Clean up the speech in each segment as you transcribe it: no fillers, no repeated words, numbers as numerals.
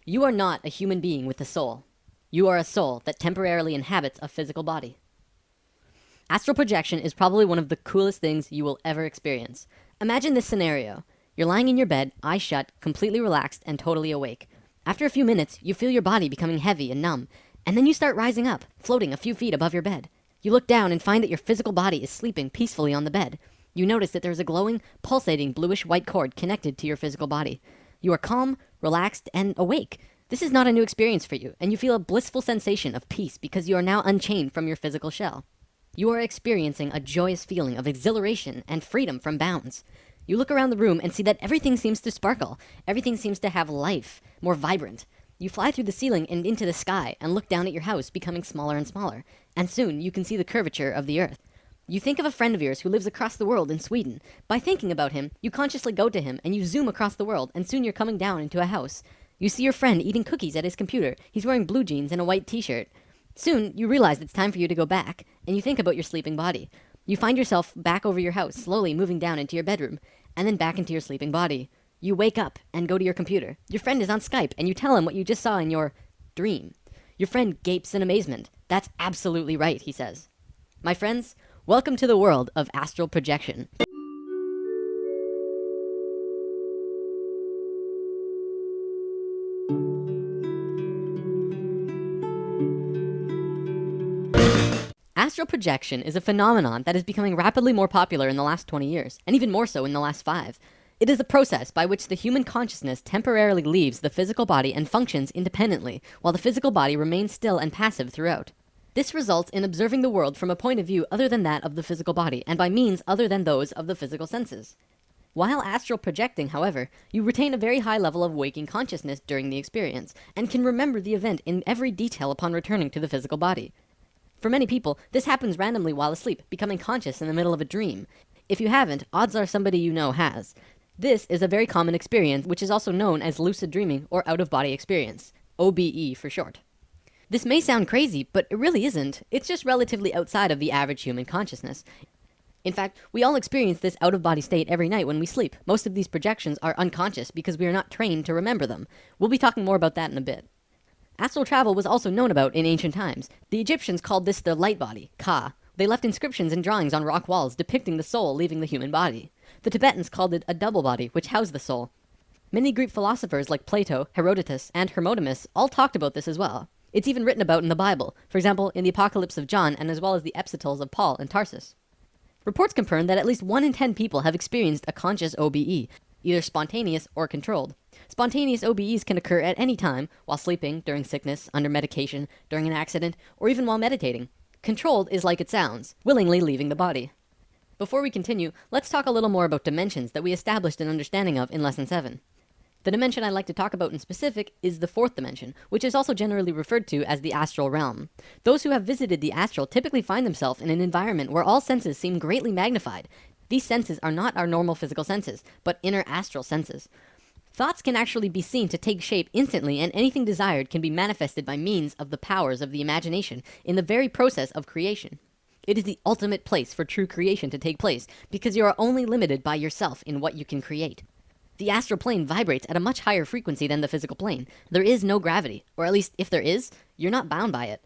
You are not a human being with a soul. You are a soul that temporarily inhabits a physical body. Astral projection is probably one of the coolest things you will ever experience. Imagine this scenario. You're lying in your bed, eyes shut, completely relaxed and totally awake. After a few minutes, you feel your body becoming heavy and numb, and then you start rising up, floating a few feet above your bed. You look down and find that your physical body is sleeping peacefully on the bed. You notice that there is a glowing, pulsating bluish-white cord connected to your physical body. You are calm, relaxed, and awake. This is not a new experience for you, and you feel a blissful sensation of peace because you are now unchained from your physical shell. You are experiencing a joyous feeling of exhilaration and freedom from bounds. You look around the room and see that everything seems to sparkle. Everything seems to have life, more vibrant. You fly through the ceiling and into the sky and look down at your house, becoming smaller and smaller. And soon you can see the curvature of the earth. You think of a friend of yours who lives across the world in Sweden. By thinking about him, you consciously go to him and you zoom across the world, and soon you're coming down into a house. You see your friend eating cookies at his computer. He's wearing blue jeans and a white t-shirt. Soon, you realize it's time for you to go back, and you think about your sleeping body. You find yourself back over your house, slowly moving down into your bedroom, and then back into your sleeping body. You wake up and go to your computer. Your friend is on Skype, and you tell him what you just saw in your dream. Your friend gapes in amazement. "That's absolutely right," he says. My friends, welcome to the world of astral projection. Astral projection is a phenomenon that is becoming rapidly more popular in the last 20 years, and even more so in the last 5. It is a process by which the human consciousness temporarily leaves the physical body and functions independently, while the physical body remains still and passive throughout. This results in observing the world from a point of view other than that of the physical body, and by means other than those of the physical senses. While astral projecting, however, you retain a very high level of waking consciousness during the experience, and can remember the event in every detail upon returning to the physical body. For many people, this happens randomly while asleep, becoming conscious in the middle of a dream. If you haven't, odds are somebody you know has. This is a very common experience, which is also known as lucid dreaming or out-of-body experience, OBE for short. This may sound crazy, but it really isn't. It's just relatively outside of the average human consciousness. In fact, we all experience this out-of-body state every night when we sleep. Most of these projections are unconscious because we are not trained to remember them. We'll be talking more about that in a bit. Astral travel was also known about in ancient times. The Egyptians called this their light body, Ka. They left inscriptions and drawings on rock walls depicting the soul leaving the human body. The Tibetans called it a double body, which housed the soul. Many Greek philosophers like Plato, Herodotus, and Hermotimus all talked about this as well. It's even written about in the Bible, for example, in the Apocalypse of John, and as well as the Epistles of Paul and Tarsus. Reports confirm that at least 1 in 10 people have experienced a conscious OBE, either spontaneous or controlled. Spontaneous OBEs can occur at any time, while sleeping, during sickness, under medication, during an accident, or even while meditating. Controlled is like it sounds, willingly leaving the body. Before we continue, let's talk a little more about dimensions that we established an understanding of in Lesson 7. The dimension I'd like to talk about in specific is the 4th dimension, which is also generally referred to as the astral realm. Those who have visited the astral typically find themselves in an environment where all senses seem greatly magnified. These senses are not our normal physical senses, but inner astral senses. Thoughts can actually be seen to take shape instantly, and anything desired can be manifested by means of the powers of the imagination in the very process of creation. It is the ultimate place for true creation to take place, because you are only limited by yourself in what you can create. The astral plane vibrates at a much higher frequency than the physical plane. There is no gravity, or at least if there is, you're not bound by it.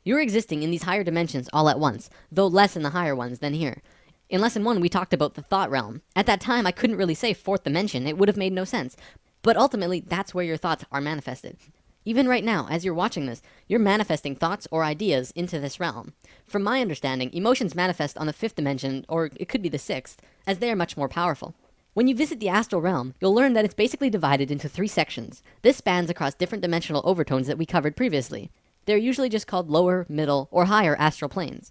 You're existing in these higher dimensions all at once, though less in the higher ones than here. In Lesson 1, we talked about the thought realm. At that time, I couldn't really say 4th dimension. It would have made no sense. But ultimately, that's where your thoughts are manifested. Even right now, as you're watching this, you're manifesting thoughts or ideas into this realm. From my understanding, emotions manifest on the 5th dimension, or it could be the 6th, as they are much more powerful. When you visit the astral realm, you'll learn that it's basically divided into 3 sections. This spans across different dimensional overtones that we covered previously. They're usually just called lower, middle, or higher astral planes.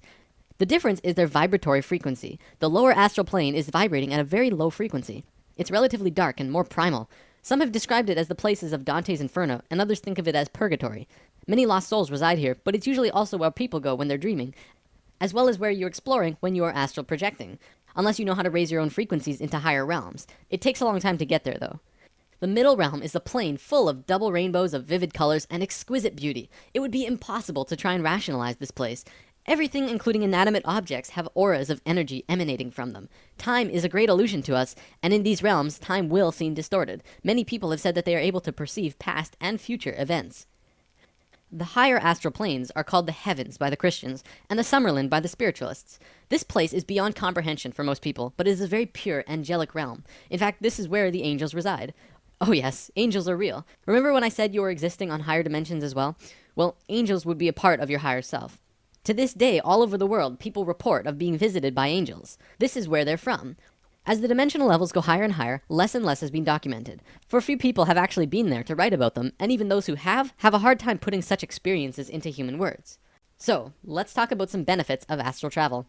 The difference is their vibratory frequency. The lower astral plane is vibrating at a very low frequency. It's relatively dark and more primal. Some have described it as the places of Dante's Inferno, and others think of it as purgatory. Many lost souls reside here, but it's usually also where people go when they're dreaming, as well as where you're exploring when you are astral projecting, unless you know how to raise your own frequencies into higher realms. It takes a long time to get there, though. The middle realm is a plane full of double rainbows of vivid colors and exquisite beauty. It would be impossible to try and rationalize this place. Everything, including inanimate objects, have auras of energy emanating from them. Time is a great illusion to us, and in these realms, time will seem distorted. Many people have said that they are able to perceive past and future events. The higher astral planes are called the heavens by the Christians, and the Summerland by the spiritualists. This place is beyond comprehension for most people, but it is a very pure, angelic realm. In fact, this is where the angels reside. Oh yes, angels are real. Remember when I said you were existing on higher dimensions as well? Well, angels would be a part of your higher self. To this day, all over the world, people report of being visited by angels. This is where they're from. As the dimensional levels go higher and higher, less and less has been documented. For few people have actually been there to write about them, and even those who have a hard time putting such experiences into human words. So, let's talk about some benefits of astral travel.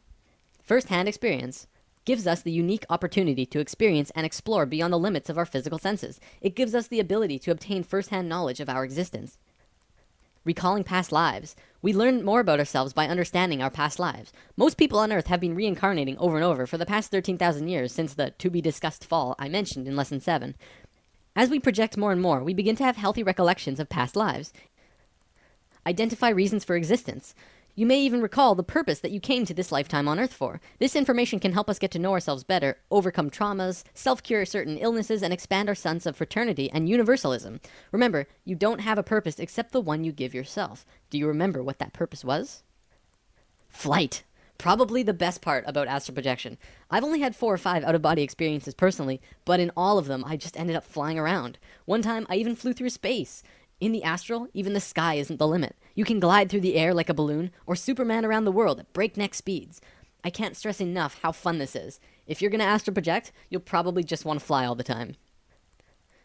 First-hand experience gives us the unique opportunity to experience and explore beyond the limits of our physical senses. It gives us the ability to obtain first-hand knowledge of our existence. Recalling past lives. We learn more about ourselves by understanding our past lives. Most people on Earth have been reincarnating over and over for the past 13,000 years since the to-be-discussed fall I mentioned in Lesson 7. As we project more and more, we begin to have healthy recollections of past lives. Identify reasons for existence. You may even recall the purpose that you came to this lifetime on Earth for. This information can help us get to know ourselves better, overcome traumas, self-cure certain illnesses, and expand our sense of fraternity and universalism. Remember, you don't have a purpose except the one you give yourself. Do you remember what that purpose was? Flight. Probably the best part about astral projection. I've only had 4 or 5 out-of-body experiences personally, but in all of them, I just ended up flying around. One time, I even flew through space. In the astral, even the sky isn't the limit. You can glide through the air like a balloon, or Superman around the world at breakneck speeds. I can't stress enough how fun this is. If you're gonna astral project, you'll probably just want to fly all the time.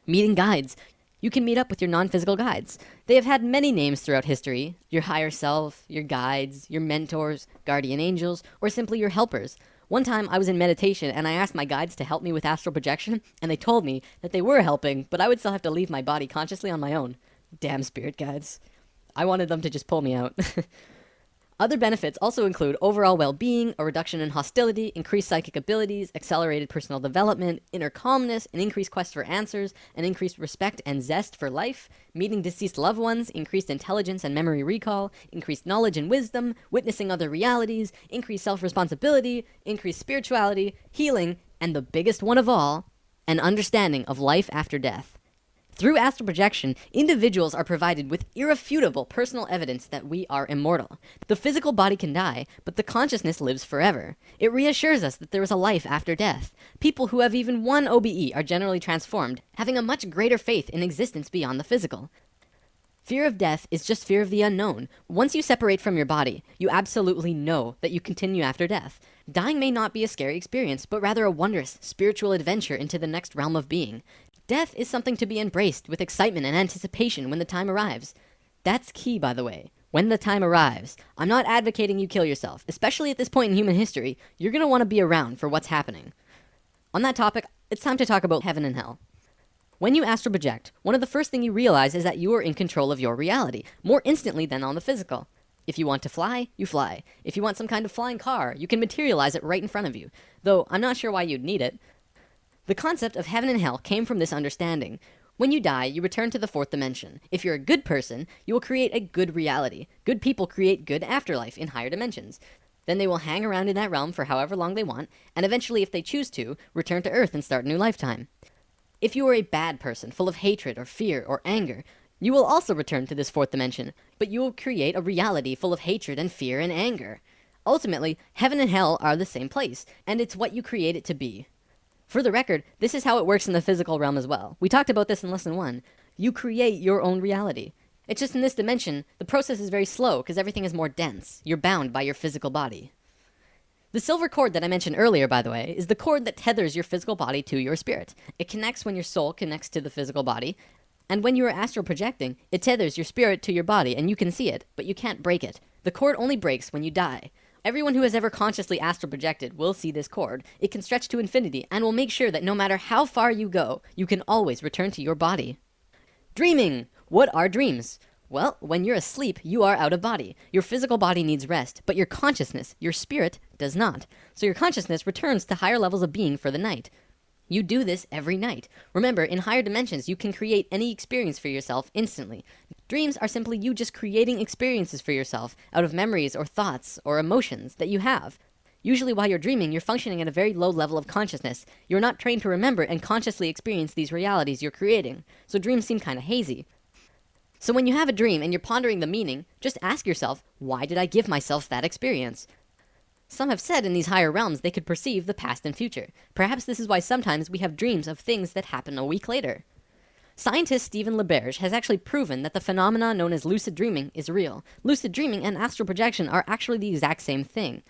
Meeting guides. You can meet up with your non-physical guides. They have had many names throughout history. Your higher self, your guides, your mentors, guardian angels, or simply your helpers. One time I was in meditation and I asked my guides to help me with astral projection, and they told me that they were helping, but I would still have to leave my body consciously on my own. Damn spirit guides. I wanted them to just pull me out. Other benefits also include overall well-being, a reduction in hostility, increased psychic abilities, accelerated personal development, inner calmness, an increased quest for answers, an increased respect and zest for life, meeting deceased loved ones, increased intelligence and memory recall, increased knowledge and wisdom, witnessing other realities, increased self-responsibility, increased spirituality, healing, and the biggest one of all, an understanding of life after death. Through astral projection, individuals are provided with irrefutable personal evidence that we are immortal. The physical body can die, but the consciousness lives forever. It reassures us that there is a life after death. People who have even one OBE are generally transformed, having a much greater faith in existence beyond the physical. Fear of death is just fear of the unknown. Once you separate from your body, you absolutely know that you continue after death. Dying may not be a scary experience, but rather a wondrous, spiritual adventure into the next realm of being. Death is something to be embraced with excitement and anticipation when the time arrives. That's key, by the way. When the time arrives. I'm not advocating you kill yourself, especially at this point in human history. You're going to want to be around for what's happening. On that topic, it's time to talk about heaven and hell. When you astral project, one of the first things you realize is that you are in control of your reality, more instantly than on the physical. If you want to fly, you fly. If you want some kind of flying car, you can materialize it right in front of you. Though, I'm not sure why you'd need it. The concept of heaven and hell came from this understanding. When you die, you return to the 4th dimension. If you're a good person, you will create a good reality. Good people create good afterlife in higher dimensions. Then they will hang around in that realm for however long they want, and eventually, if they choose to, return to Earth and start a new lifetime. If you are a bad person, full of hatred or fear or anger, you will also return to this 4th dimension, but you will create a reality full of hatred and fear and anger. Ultimately, heaven and hell are the same place, and it's what you create it to be. For the record, this is how it works in the physical realm as well. We talked about this in Lesson 1. You create your own reality. It's just in this dimension, the process is very slow because everything is more dense. You're bound by your physical body. The silver cord that I mentioned earlier, by the way, is the cord that tethers your physical body to your spirit. It connects when your soul connects to the physical body, and when you are astral projecting, it tethers your spirit to your body, and you can see it, but you can't break it. The cord only breaks when you die. Everyone who has ever consciously astral projected will see this cord. It can stretch to infinity and will make sure that no matter how far you go, you can always return to your body. Dreaming! What are dreams? Well, when you're asleep, you are out of body. Your physical body needs rest, but your consciousness, your spirit, does not. So your consciousness returns to higher levels of being for the night. You do this every night. Remember, in higher dimensions, you can create any experience for yourself instantly. Dreams are simply you just creating experiences for yourself out of memories or thoughts or emotions that you have. Usually while you're dreaming, you're functioning at a very low level of consciousness. You're not trained to remember and consciously experience these realities you're creating. So dreams seem kind of hazy. So when you have a dream and you're pondering the meaning, just ask yourself, why did I give myself that experience? Some have said in these higher realms they could perceive the past and future. Perhaps this is why sometimes we have dreams of things that happen a week later. Scientist Stephen LaBerge has actually proven that the phenomena known as lucid dreaming is real. Lucid dreaming and astral projection are actually the exact same thing.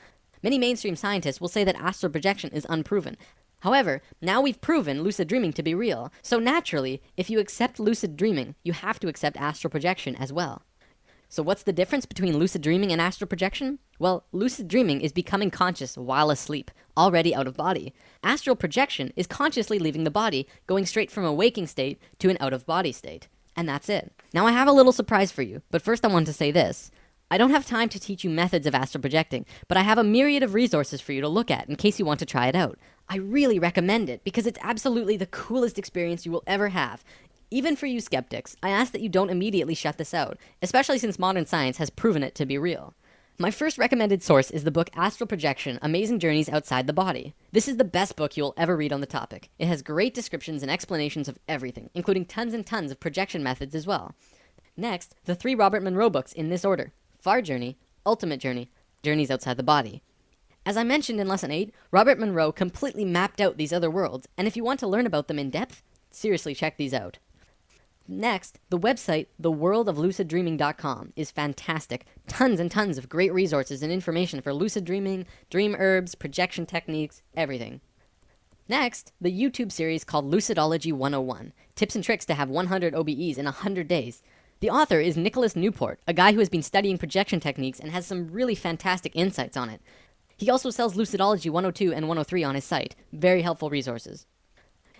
Many mainstream scientists will say that astral projection is unproven. However, now we've proven lucid dreaming to be real. So naturally, if you accept lucid dreaming, you have to accept astral projection as well. So what's the difference between lucid dreaming and astral projection? Well, lucid dreaming is becoming conscious while asleep, already out of body. Astral projection is consciously leaving the body, going straight from a waking state to an out of body state. And that's it. Now I have a little surprise for you, but first I want to say this. I don't have time to teach you methods of astral projecting, but I have a myriad of resources for you to look at in case you want to try it out. I really recommend it because it's absolutely the coolest experience you will ever have. Even for you skeptics, I ask that you don't immediately shut this out, especially since modern science has proven it to be real. My first recommended source is the book Astral Projection, Amazing Journeys Outside the Body. This is the best book you'll ever read on the topic. It has great descriptions and explanations of everything, including tons and tons of projection methods as well. Next, the 3 Robert Monroe books in this order: Far Journey, Ultimate Journey, Journeys Outside the Body. As I mentioned in Lesson 8, Robert Monroe completely mapped out these other worlds, and if you want to learn about them in depth, seriously check these out. Next, the website theworldofluciddreaming.com is fantastic. Tons and tons of great resources and information for lucid dreaming, dream herbs, projection techniques, everything. Next, the YouTube series called Lucidology 101, tips and tricks to have 100 OBEs in 100 days. The author is Nicholas Newport, a guy who has been studying projection techniques and has some really fantastic insights on it. He also sells Lucidology 102 and 103 on his site. Very helpful resources.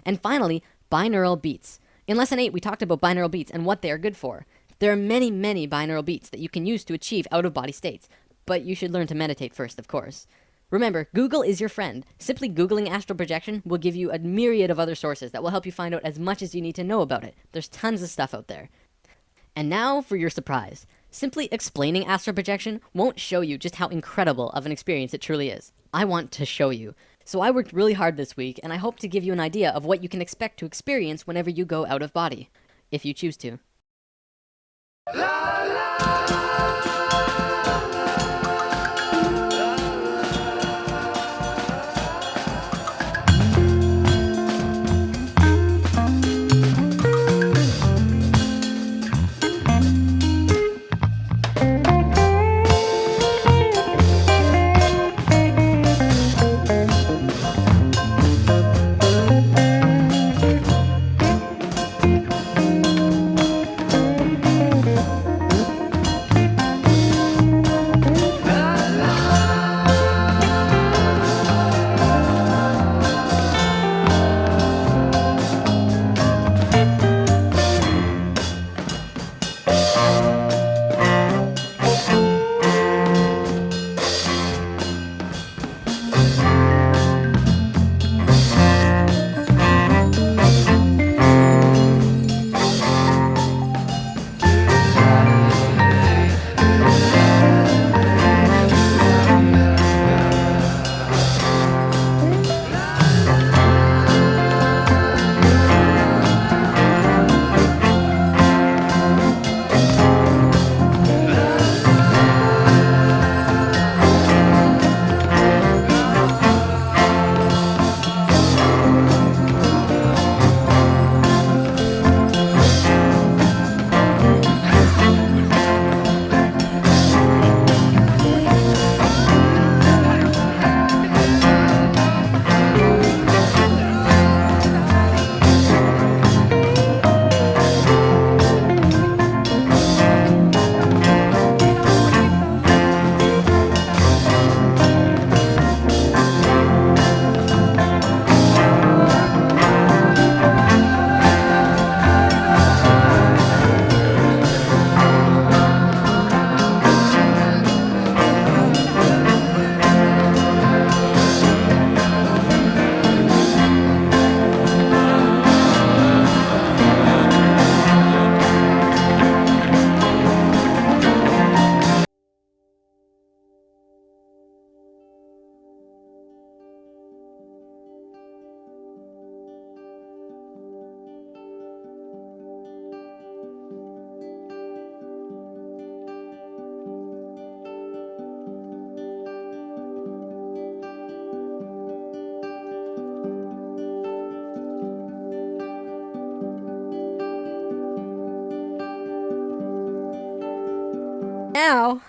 And finally, binaural beats. In Lesson 8, we talked about binaural beats and what they are good for. There are many, many binaural beats that you can use to achieve out-of-body states, but you should learn to meditate first, of course. Remember, Google is your friend. Simply Googling astral projection will give you a myriad of other sources that will help you find out as much as you need to know about it. There's tons of stuff out there. And now for your surprise. Simply explaining astral projection won't show you just how incredible of an experience it truly is. I want to show you. So I worked really hard this week, and I hope to give you an idea of what you can expect to experience whenever you go out of body, if you choose to. now.